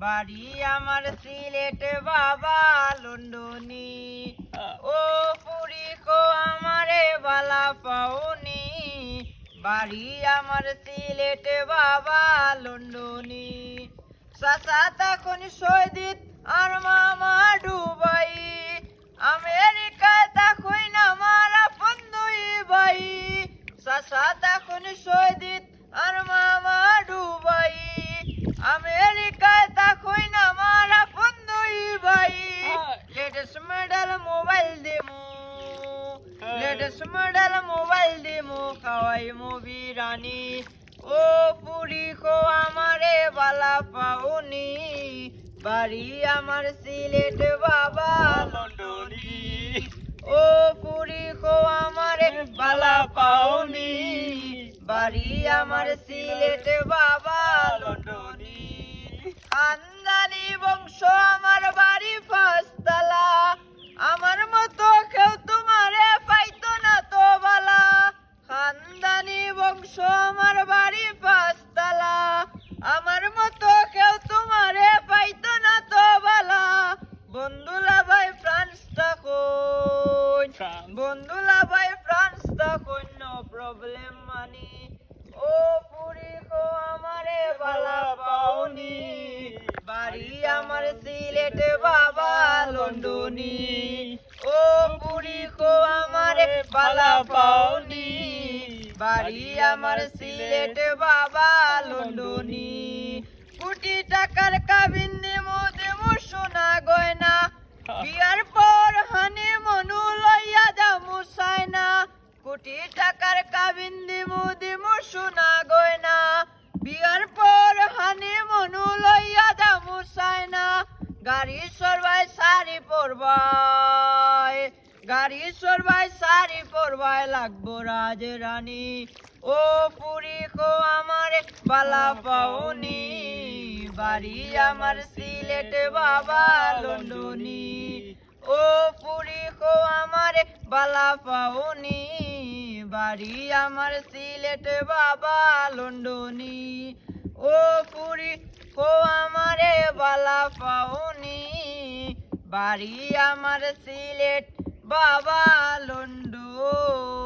বাড়ি আমার সিলেট বাবা লন্ডনী। ও পুরি কো আমারে বালা পাওনি, বাড়ি আমার সিলেট বাবা লন্ডনী। চাচা তখন সৈদিত আর মামা ডুবাই, আমেরিকায় তখন আমার আপন দুই ভাই। চাচা তখন সৈদিত আর মামা ডুবাই, আমেরিকায় তখন আমার আপন দুই ভাই। লেটেস্ট মডেল মোবাইল দিমু, লেটেস্ট মডেল মোবাইল দিমু, খাওয়াই মুভি রানী। ও পুরি কো আমারে বালা পাওনি, বাড়ি আমার সিলেট বাবা লন্ডনী। ও পুরি কো আমারে বালা পাওনি, বাড়ি আমার সিলেট বাবা লন্ডনী। খানদানি বংশ আমার বাড়ি পাঁচতলা, আমার মতো কেউ তোমারে পাইতো না তো বালা। খানদানি বংশ আমার বাড়ি পাঁচতলা, আমার মতো কেউ তোমারে পাইতো না তো বালা। বন্ধুলা ভাই ফ্রান্স তখন, বন্ধুলা ভাই ফ্রান্স তখন নো প্রবলেম মানি। ও পুরি কো আমারে বালা পাওনি, বাড়ি আমার সিলেট বাবা লন্ডনী। ও পুরি কো আমারে বালা পাওনি, বাড়ি আমার সিলেট বাবা লন্ডনী। কোটি টাকার কাবিন দিমু দিমু সোনা গয়না, বিয়ার পর হানি মনু লইয়া যামু চায়না। কোটি টাকার কাবিন দিমু দিমু সোনা গয়না, বিয়ার পর হানি মনু লইয়া যামু চায়না। গাড়ি সরবাই শাড়ি পরবাই, গাড়ি সরবাই শাড়ি পরবাই লাগবো রাজরানী। ও পুরি কো আমারে বালা পাওনি, বাড়ি আমার সিলেট বাবা লন্ডনী। ও পুরি কো আমারে বালা পাওনি, বাড়ি আমার সিলেট বাবা লন্ডনী। ও পুরি কো আমারে বালা পাওনি, বাড়ি আমার সিলেট বাবা লন্ডনী।